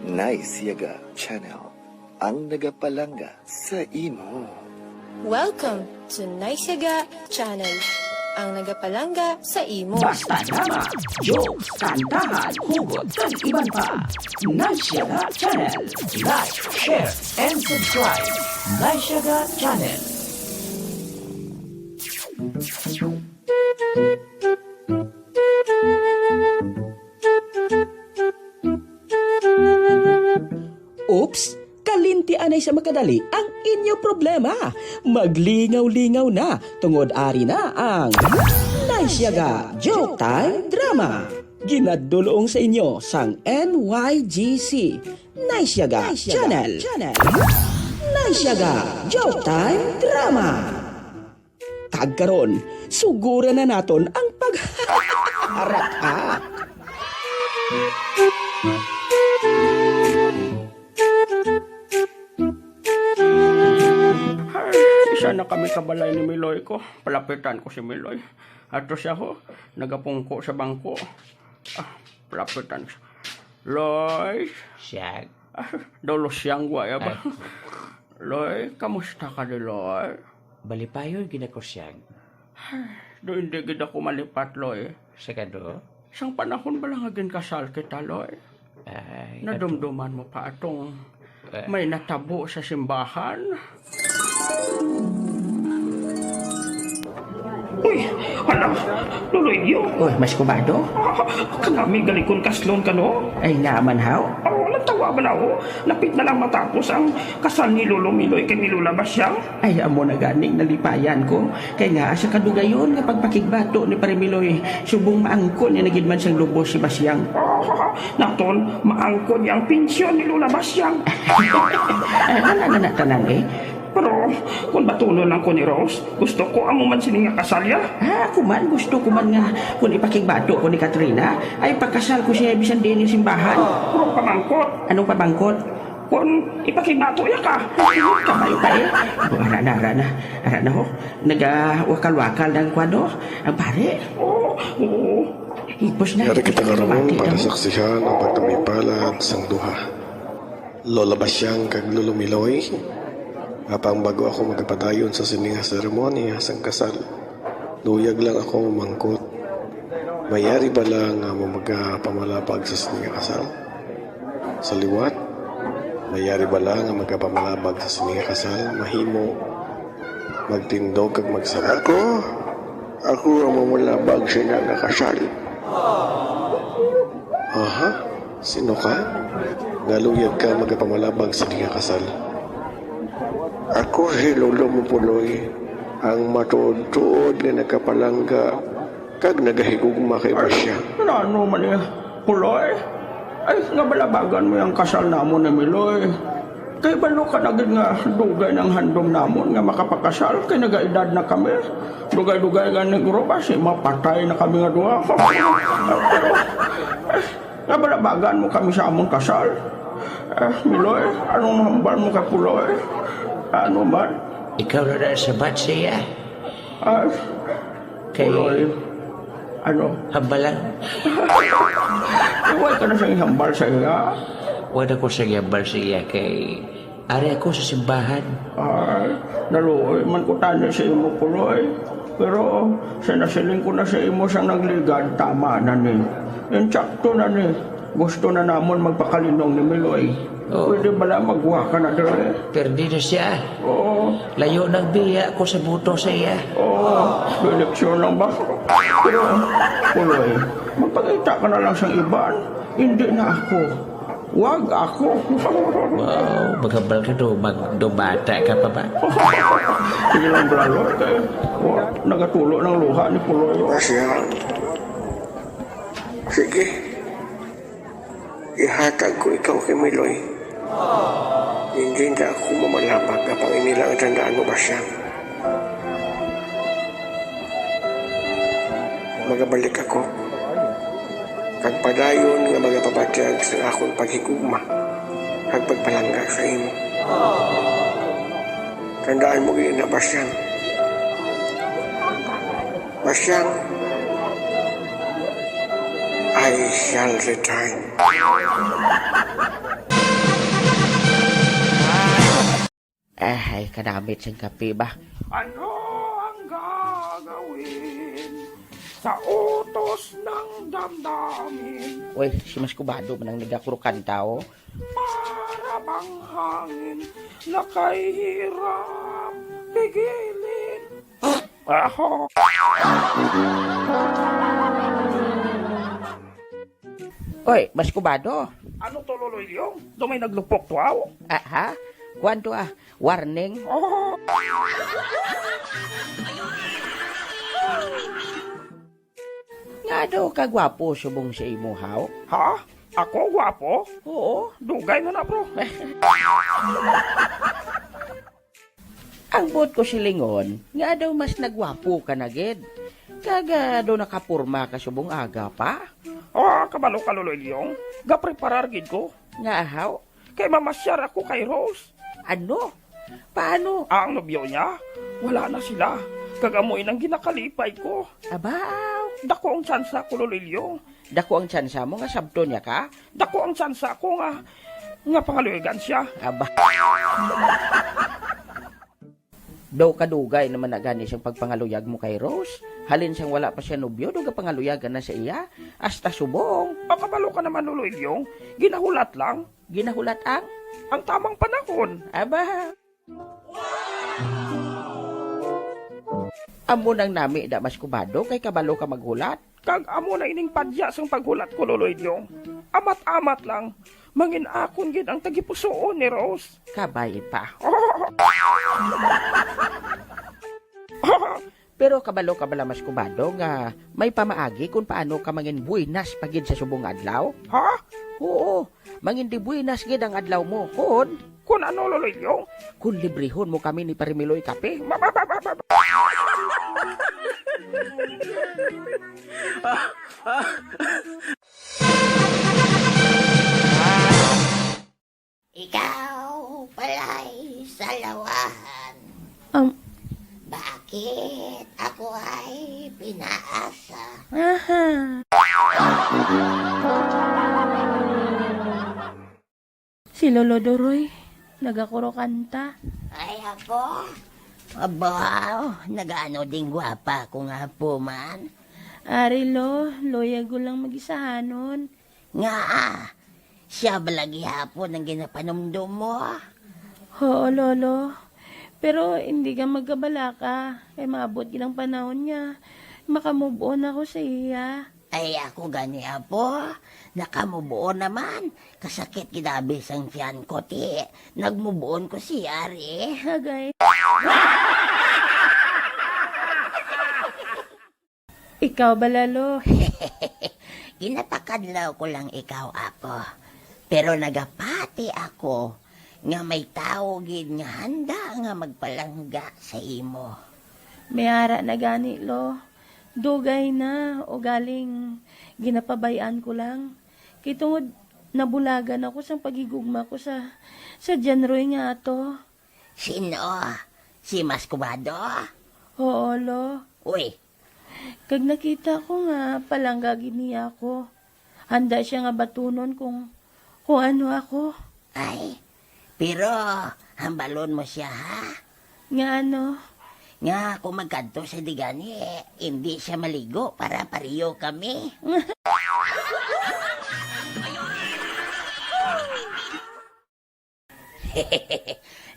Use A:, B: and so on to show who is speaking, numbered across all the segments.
A: Nice Yaga Channel, ang nagapalanga sa imo.
B: Welcome to Naisyaga Channel, ang nagapalanga sa imo.
C: Basta drama, jokes, kantahan, hugot, kag iban pa. Naisyaga Channel. Like, share, and subscribe. Naisyaga Channel.
D: Oops! Kalintian ay sa makadali ang inyo problema. Maglingaw-lingaw na, tungod ari na ang Naisyaga Joke Time Drama. Ginadulong sa inyo sang NYGC Naisyaga Channel. Naisyaga Joke Time Drama. Tagkaron, sugura na naton ang pagharap.
E: Isa na kami kabalay ni Miloy ko. Palapitan ko si Miloy. Ato siya ho, nagapungko sa bangko. Palapitan siya. Loy.
C: Siyag.
E: Dolo siyang guwaya ba? Loy, kamusta ka ni Loy?
C: Balipayo ginako siyag.
E: Do hindi gid ako malipat, Loy.
C: Sagado?
E: Isang panahon ba lang agin kasal kita, Loy?
C: Ay,
E: Nadumduman mo pa atong may natabo sa simbahan.
F: Uy, hala, luloy niyo.
C: Uy, mas kumado?
F: Kanami galikon kaslon ka no?
C: Ay, naman haw?
F: Oo, natawa ba na ako? Lapit na lang matapos ang kasal ni Lolo Miloy kay Milula Basyang.
C: Ay, amo na ganing nalipayan ko. Kaya nga, sa kadugayon nga pagpakigbato ni Parimiloy, subong maangkon niya nagid man siyang lubos si Basyang.
F: Naton, maangkon niya ang pensyon ni Lola Basyang.
C: Tanan eh.
F: Pero, kung batulo lang ko ni Rose, gusto ko amo man sininga kasalya.
C: Ako man, gusto ko man nga kung ipakigbato ko ni Katrina, ay pagkasal ko siya bisan din yung simbahan.
F: Pero pamangkot,
C: Anong pabangkot?
F: kung ipakigbato ya ka.
C: Kamayo pa eh. Ara na ho. Nag-wakal-wakal ng kwano. Ang pare.
F: Oo.
C: Ipos na.
G: Yari kita karoon para
C: sa...
G: saksihan ang pagkamipalad sang duha. Lola Basyang kag Lolo Miloy. Apang bago ako magpadayon sa sininga seremonya sang kasal, luyag lang ako mamangkot. Mayari ba lang nga magpamalapag sa sininga kasal? Sa liwat, mayari ba lang nga magpamalapag sa sininga kasal? Mahimo magtindog kag magsabat? Ako ang mamalabag sa nga kasal. Aha? Sino ka? Galuyag ka magpamalabag sa sininga kasal. Ako si Lolo Mupuloy, ang matuod-tuod na nagkapalangga kag nagahigugma kay Basya.
E: Ano man eh, Puloy? Ay, nga balabagan mo yung kasal namon ni Miloy. Kay balo ka naging nga dugay ng handom namon nga makapakasal, kay nagaedad na kami. Dugay-dugay nga negro ba, si mapatay na kami nga duha. Nga balabagan mo kami sa among kasal. Miloy, anong mahambal mo kay Puloy? Ano man?
C: Ikaw na sabat siya. Kay...
E: Puloy, ano?
C: Hambalang.
E: Huwag ka na siyang hambal sa iya.
C: Wala ko sa gambal siya kay... Ari ako sa simbahan.
E: Ay, naluoy man ko tanya sa imo, Puloy. Pero sinasiling ko na sa imo siyang nagligad, tama na ni. Insakto na ni. Gusto na namon magpakalinong ni Miloy. Pwede ba lang magwa ka na dere?
C: Perdi na siya.
E: Oo.
C: Layo ng biya ko sa buto sa iya.
E: Oo. Eleksyon lang ba? Pero, Puloy, magpakita ka na lang sa iban. Hindi na ako. Wag ako.
C: Wow, maghabal ka do, magdobata ka pa ba?
E: Sige lang bralo. Nagatulo ng luha ni Puloy.
G: Basya, sige. Ihatag ko ikaw kay Miloy. Hindi na ako mamalapag kapag inilang tandaan mo, Basya. Magabalik ako. Pagpadayon nga magapabadyag sa akong paghigugma at pagpalangga sa imo. Tandaan mo gina, Basyang. Basyang, I shall return.
C: Ay, kadamit siyang kape ba?
F: Ano ang gagawin sa utos ng damdamin?
C: Uy, si Mas Kubado man ang nagakurukan tao.
F: Para bang hangin na kahirap pigilin. Aho.
C: Uy, Mas Kubado.
F: Ano to Loloy Lyong? Do may naglupok to aw?
C: Ha? Kuwanto warning?
F: Oh.
C: Nga daw kagwapo subong sa imo, haw?
F: Ha? Ako gwapo?
C: Oo.
F: Dugay na bro.
C: Ang buot ko silingon, nga daw mas nagwapo ka na, gid. Kaga daw nakapurma ka subong aga pa.
F: Kabalo ka Loloy Lyong. Gapreparar gid ko.
C: Nga haw?
F: Kay mamasyar ako kay Rose.
C: Ano? Paano?
F: Ang nobyo niya, wala na sila. Kagamoy nang ginakalipay ko.
C: Abaw.
F: Dako ang tsansa ko Loloy Lyong.
C: Dako ang tsansa mo nga sabto niya ka?
F: Dako ang tsansa ko nga pangaluigan siya.
C: Aba. Daw kadugay naman na gani siyang pagpangaluyag mo kay Rose. Halin siyang wala pa siya nobyo, daw kapangaluyagan na sa iya. Hasta subong.
F: Pakabalo ka naman Loloy Lyong. Ginahulat lang.
C: Ginahulat
F: Ang tamang panahon.
C: Aba. Amo nang nami da Mas Kubado kay kabalo ka maghulat.
F: Kag amo na ining padya sang paghulat ko Loloy Lyong. Amat-amat lang. Mangin akon gid ang tagipusoon ni Rose.
C: Kabay pa. Pero kabalo ka bala Mas Kubado nga may pamaagi kung paano ka mangin buinas pagid sa subong adlaw?
F: Ha?
C: Oo, mangin di buinas gid ang adlaw mo.
F: Kun ano Loloy Lyong?
C: Kung librehon mo kami ni Parimiloy kape.
H: Ikaw pala'y salawahan. Bakit ako ay pinaasa?
B: Si Lolo Doroy, nagakuro kanta.
H: Ay ako? Aba, nagaano ding gwapa ko nga po man.
B: Ari lo, loya ko lang mag-isahanon.
H: Nga siya balagi hapon ang ginapanumdum mo.
B: Oo, Lolo. Pero hindi ka magkabala ka. Ay maabot ilang panahon niya. Makamove on ako sa iya.
H: Ay ako gani apo, nakamubuon naman. Kasakit kinabis ang tiyan ko ti. Nagmubuon ko si Ari.
B: Hagay. Ikaw ba, Lalo?
H: Ginatakadlaw ko lang ikaw, apo. Pero nagapati ako nga may tao gid nga handa nga magpalangga sa imo.
B: May ara na gani, lo. Dugay na o galing ginapabayaan ko lang. Kitungod nabulagan ako sa pagigugma ko sa Janroy nga ato.
H: Sino? Si Mas Kubado?
B: Oo, lo.
H: Uy,
B: Kag nakita ko nga palangga niya ako. Handa siya nga batunon kung ano ako.
H: ay, pero hambalon mo siya ha?
B: Nga ano?
H: Nga kung magkanto sa digani, hindi siya maligo para pariyo kami.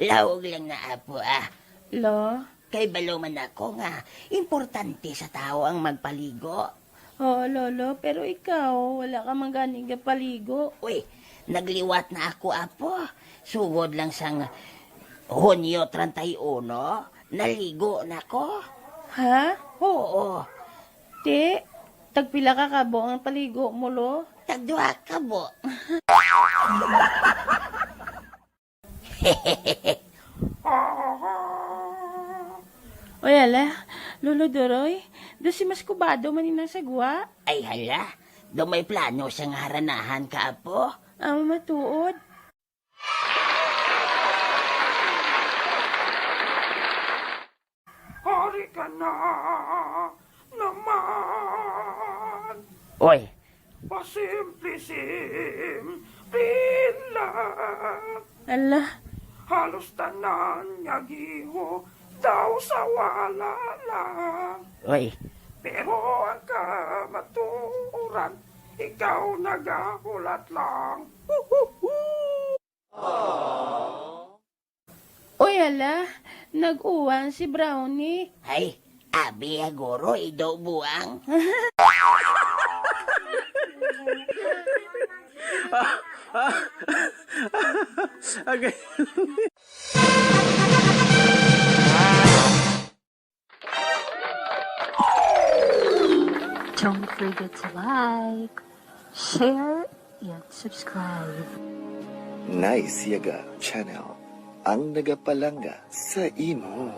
H: Lawog lang na apo
B: Lo?
H: Kay balo man ako nga, importante sa tao ang magpaligo.
B: Oo, Lolo. Pero ikaw, wala ka man gani nga paligo.
H: Uy, nagliwat na ako apo. Sugod lang sang Hunyo 31, naligo na ko.
B: Ha?
H: Oo,
B: Ti, tagpila ka kabo ang paligo mo, lo?
H: tagduha ka bo.
B: O yala, Lolo Doroy, do si Mas Kubado maninang sagwa.
H: Ay hala, do may plano siyang haranahan ka apo.
B: Ang matuod.
F: Hari ka na naman.
C: Oy,
F: Pasimplisim, lang.
B: Ala,
F: halos tanan nga giho daw sa wala lang.
H: Uy,
F: Pero ang kamaturan, ikaw nagahulat lang.
B: Uy, ala, nag-uwan si Brownie.
H: ay, abi agoro ido buang.
I: Don't forget to like, share, and subscribe.
A: Nice Yaga Channel, ang nagapalanga sa imo.